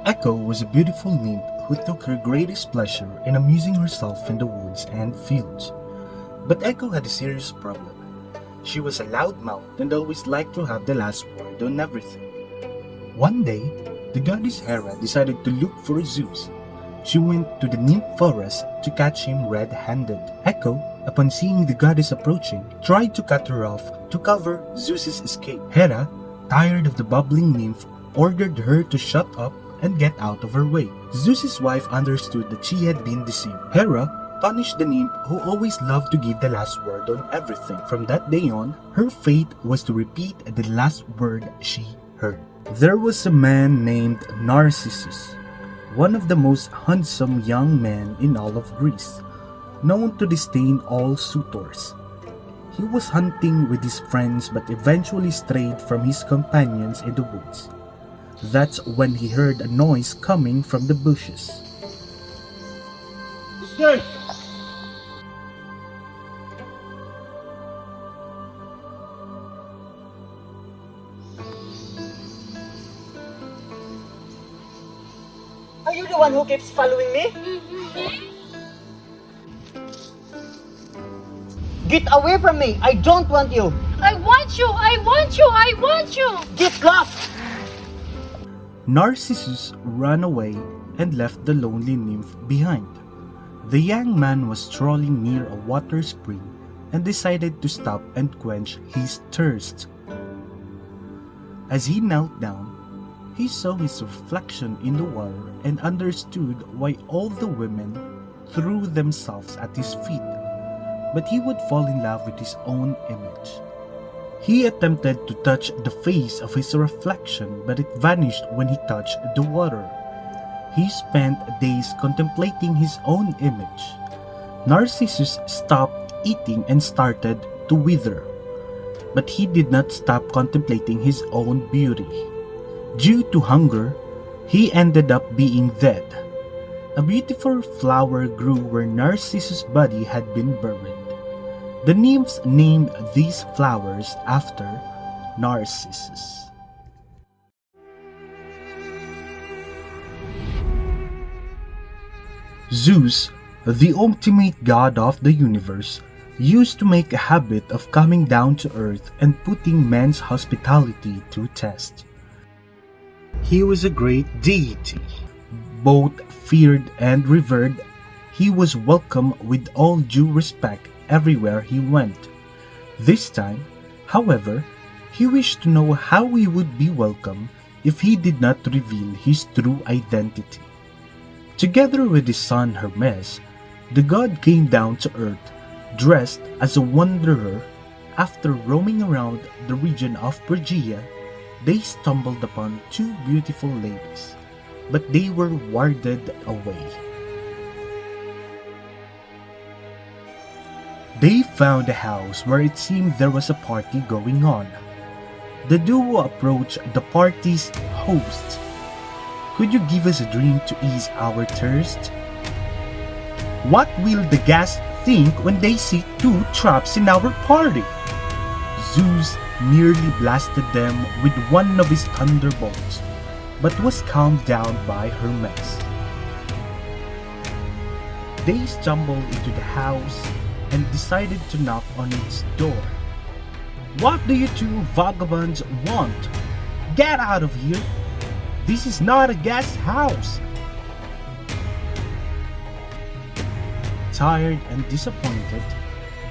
Echo was a beautiful nymph who took her greatest pleasure in amusing herself in the woods and fields. But Echo had a serious problem. She was a loudmouth and always liked to have the last word on everything. One day, the goddess Hera decided to look for Zeus. She went to the nymph forest to catch him red-handed. Echo, upon seeing the goddess approaching, tried to cut her off to cover Zeus's escape. Hera, tired of the bubbling nymph, ordered her to shut up and get out of her way. Zeus's wife understood that she had been deceived. Hera punished the nymph who always loved to give the last word on everything. From that day on, her fate was to repeat the last word she heard. There was a man named Narcissus, one of the most handsome young men in all of Greece, known to disdain all suitors. He was hunting with his friends but eventually strayed from his companions in the woods. That's when he heard a noise coming from the bushes. Stay! Are you the one who keeps following me? Get away from me! I don't want you! I want you! I want you! I want you! Get lost! Narcissus ran away and left the lonely nymph behind. The young man was strolling near a water spring and decided to stop and quench his thirst. As he knelt down, he saw his reflection in the water and understood why all the women threw themselves at his feet, but he would fall in love with his own image. He attempted to touch the face of his reflection, but it vanished when he touched the water. He spent days contemplating his own image. Narcissus stopped eating and started to wither, but he did not stop contemplating his own beauty. Due to hunger, he ended up being dead. A beautiful flower grew where Narcissus' body had been buried. The nymphs named these flowers after Narcissus. Zeus, the ultimate god of the universe, used to make a habit of coming down to earth and putting men's hospitality to test. He was a great deity, both feared and revered. He was welcome with all due respect everywhere he went. This time, however, he wished to know how he would be welcome if he did not reveal his true identity. Together with his son Hermes, the god came down to earth dressed as a wanderer. After roaming around the region of Phrygia, they stumbled upon two beautiful ladies, but they were warded away. They found a house where it seemed there was a party going on. The duo approached the party's host. "Could you give us a drink to ease our thirst?" "What will the guests think when they see two traps in our party?" Zeus nearly blasted them with one of his thunderbolts, but was calmed down by Hermes. They stumbled into the house and decided to knock on its door. "What do you two vagabonds want? Get out of here! This is not a guest house!" Tired and disappointed,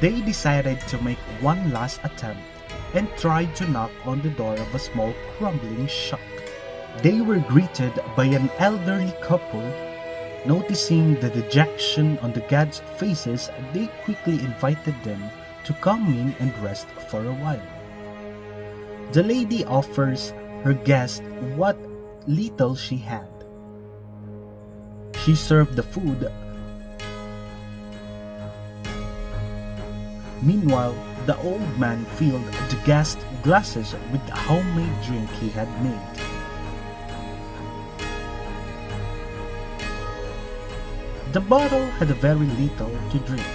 they decided to make one last attempt and tried to knock on the door of a small crumbling shop. They were greeted by an elderly couple. Noticing the dejection on the gods' faces, they quickly invited them to come in and rest for a while. The lady offers her guest what little she had. She served the food. Meanwhile, the old man filled the guest glasses with the homemade drink he had made. The bottle had very little to drink.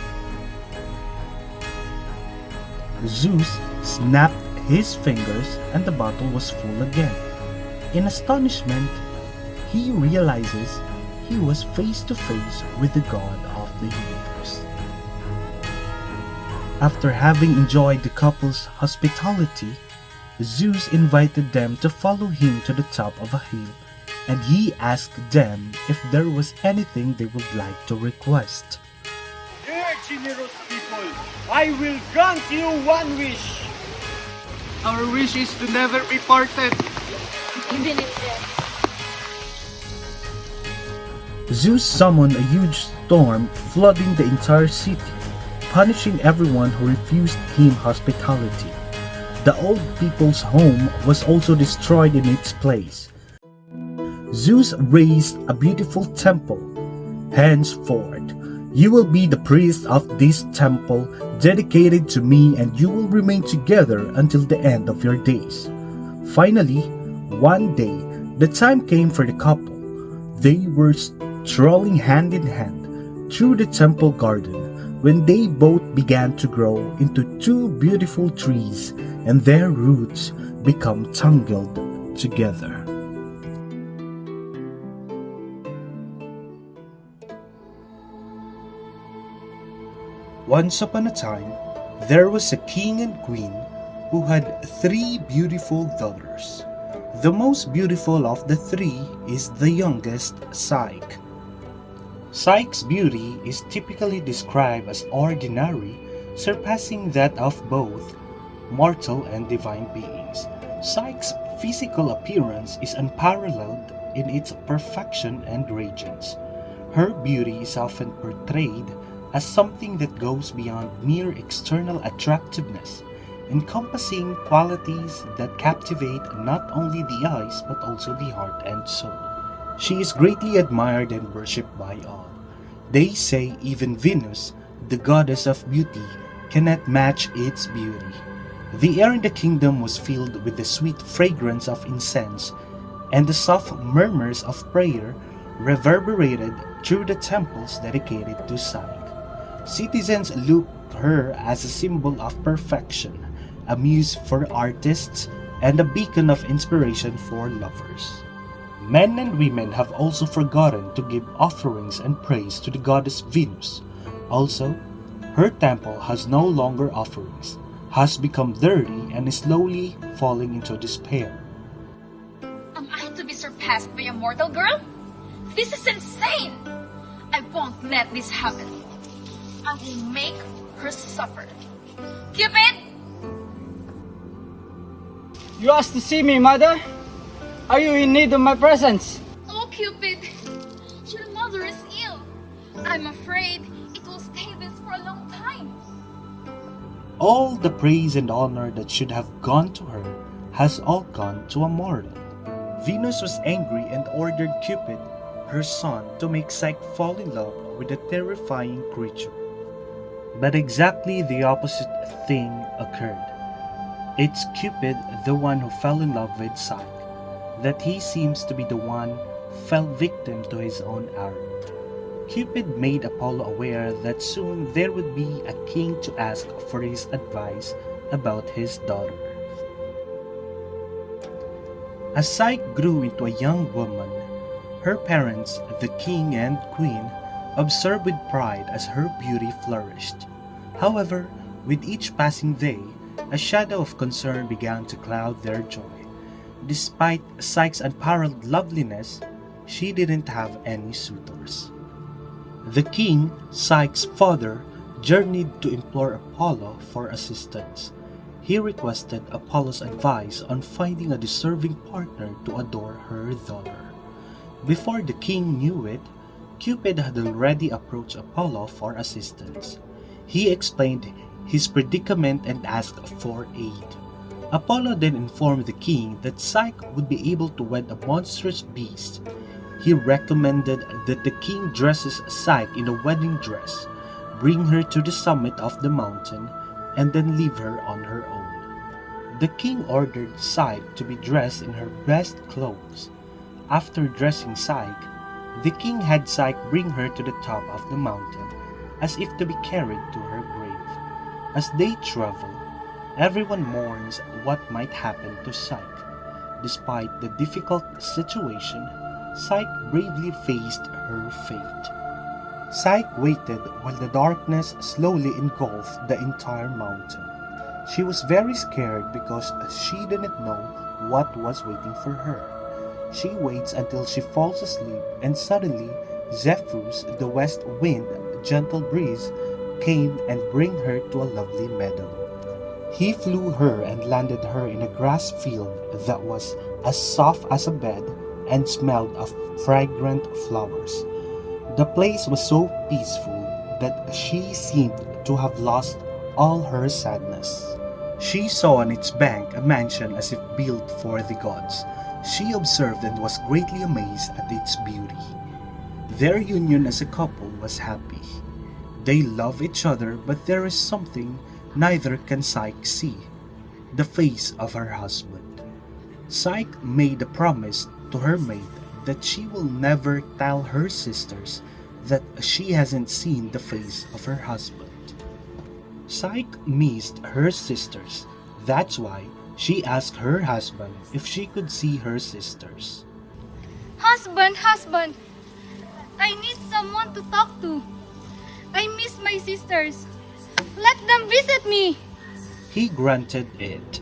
Zeus snapped his fingers and the bottle was full again. In astonishment, he realizes he was face to face with the god of the universe. After having enjoyed the couple's hospitality, Zeus invited them to follow him to the top of a hill, and he asked them if there was anything they would like to request. Dear generous people, I will grant you one wish. Our wish is to never be parted. Even if death. Zeus summoned a huge storm flooding the entire city, punishing everyone who refused him hospitality. The old people's home was also destroyed in its place. Zeus raised a beautiful temple. Henceforth, you will be the priest of this temple dedicated to me, and you will remain together until the end of your days. Finally, one day, the time came for the couple. They were strolling hand in hand through the temple garden when they both began to grow into two beautiful trees, and their roots become tangled together. Once upon a time, there was a king and queen who had 3 beautiful daughters. The most beautiful of the 3 is the youngest, Psyche. Psyche's beauty is typically described as ordinary, surpassing that of both mortal and divine beings. Psyche's physical appearance is unparalleled in its perfection and radiance. Her beauty is often portrayed as something that goes beyond mere external attractiveness, encompassing qualities that captivate not only the eyes but also the heart and soul. She is greatly admired and worshipped by all. They say even Venus, the goddess of beauty, cannot match its beauty. The air in the kingdom was filled with the sweet fragrance of incense, and the soft murmurs of prayer reverberated through the temples dedicated to Psyche. Citizens looked her as a symbol of perfection, a muse for artists, and a beacon of inspiration for lovers. Men and women have also forgotten to give offerings and praise to the goddess Venus. Also, her temple has no longer offerings, has become dirty, and is slowly falling into despair. Am I to be surpassed by a mortal girl? This is insane! I won't let this happen. I will make her suffer. Cupid! You asked to see me, mother? Are you in need of my presence? Oh, Cupid! Your mother is ill. I'm afraid it will stay this for a long time. All the praise and honor that should have gone to her has all gone to a mortal. Venus was angry and ordered Cupid, her son, to make Psyche fall in love with a terrifying creature. But exactly the opposite thing occurred. It's Cupid, the one who fell in love with Psyche, that he seems to be the one fell victim to his own arrow. Cupid made Apollo aware that soon there would be a king to ask for his advice about his daughter. As Psyche grew into a young woman, her parents, the king and queen, observed with pride as her beauty flourished. However, with each passing day, a shadow of concern began to cloud their joy. Despite Psyche's unparalleled loveliness, she didn't have any suitors. The king, Psyche's father, journeyed to implore Apollo for assistance. He requested Apollo's advice on finding a deserving partner to adore her daughter. Before the king knew it, Cupid had already approached Apollo for assistance. He explained his predicament and asked for aid. Apollo then informed the king that Psyche would be able to wed a monstrous beast. He recommended that the king dresses Psyche in a wedding dress, bring her to the summit of the mountain, and then leave her on her own. The king ordered Psyche to be dressed in her best clothes. After dressing Psyche, the king had Psyche bring her to the top of the mountain, as if to be carried to her grave. As they travel, everyone mourns what might happen to Psyche. Despite the difficult situation, Psyche bravely faced her fate. Psyche waited while the darkness slowly engulfed the entire mountain. She was very scared because she didn't know what was waiting for her. She waits until she falls asleep, and suddenly Zephyrus, the west wind, gentle breeze, came and bring her to a lovely meadow. He flew her and landed her in a grass field that was as soft as a bed and smelled of fragrant flowers. The place was so peaceful that she seemed to have lost all her sadness. She saw on its bank a mansion as if built for the gods. She observed and was greatly amazed at its beauty. Their union as a couple was happy. They love each other, but there is something neither can Psyche see: the face of her husband. Psyche made a promise to her mate that she will never tell her sisters that she hasn't seen the face of her husband. Psyche missed her sisters. That's why she asked her husband if she could see her sisters. Husband, I need someone to talk to. I miss my sisters. Let them visit me. He granted it.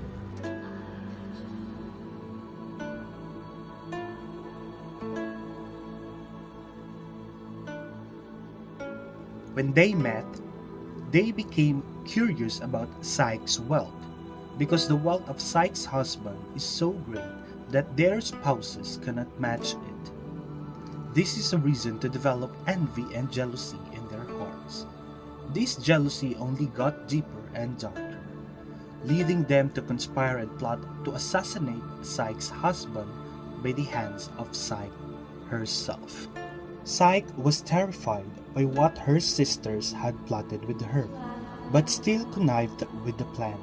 When they met, they became curious about Psyche's wealth, because the wealth of Psyche's husband is so great that their spouses cannot match it. This is a reason to develop envy and jealousy in their hearts. This jealousy only got deeper and darker, leading them to conspire and plot to assassinate Psyche's husband by the hands of Psyche herself. Psyche was terrified by what her sisters had plotted with her, but still connived with the plan,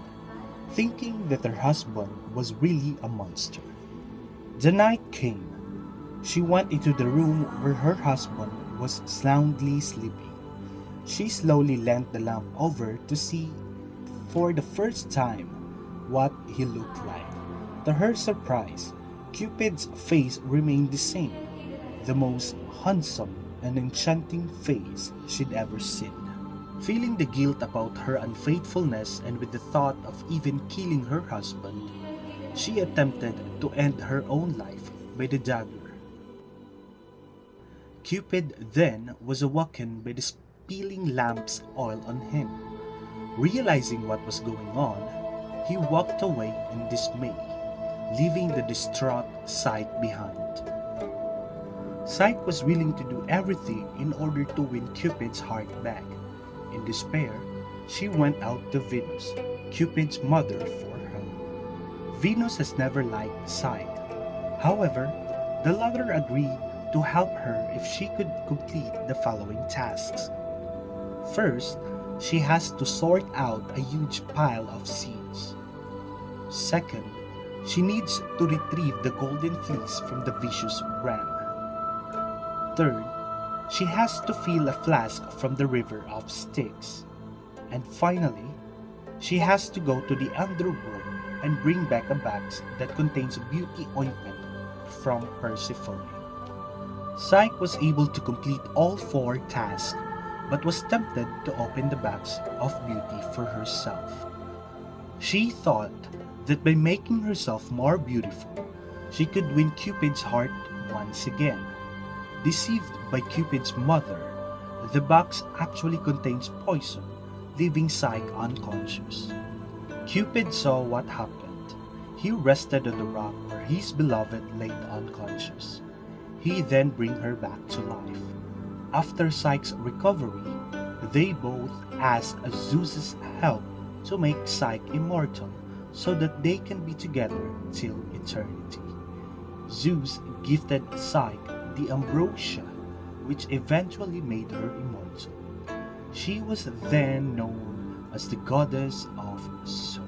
thinking that her husband was really a monster. The night came. She went into the room where her husband was soundly sleeping. She slowly leant the lamp over to see for the first time what he looked like. To her surprise, Cupid's face remained the same, the most handsome and enchanting face she'd ever seen. Feeling the guilt about her unfaithfulness and with the thought of even killing her husband, she attempted to end her own life by the dagger. Cupid then was awakened by the spilling lamp's oil on him. Realizing what was going on, he walked away in dismay, leaving the distraught Psyche behind. Psyche was willing to do everything in order to win Cupid's heart back. In despair, she went out to Venus, Cupid's mother, for help. Venus has never liked Psyche. However, the latter agreed to help her if she could complete the following tasks. First, she has to sort out a huge pile of seeds. Second, she needs to retrieve the golden fleece from the vicious ram. Third, she has to fill a flask from the river of Styx. And finally, she has to go to the underworld and bring back a box that contains beauty ointment from Persephone. Psyche was able to complete all 4 tasks, but was tempted to open the box of beauty for herself. She thought that by making herself more beautiful, she could win Cupid's heart once again. Deceived by Cupid's mother, the box actually contains poison, leaving Psyche unconscious. Cupid saw what happened. He rested on the rock where his beloved lay unconscious. He then bring her back to life. After Psyche's recovery, they both asked Zeus's help to make Psyche immortal so that they can be together till eternity. Zeus gifted Psyche the ambrosia, which eventually made her immortal. She was then known as the goddess of sorrow.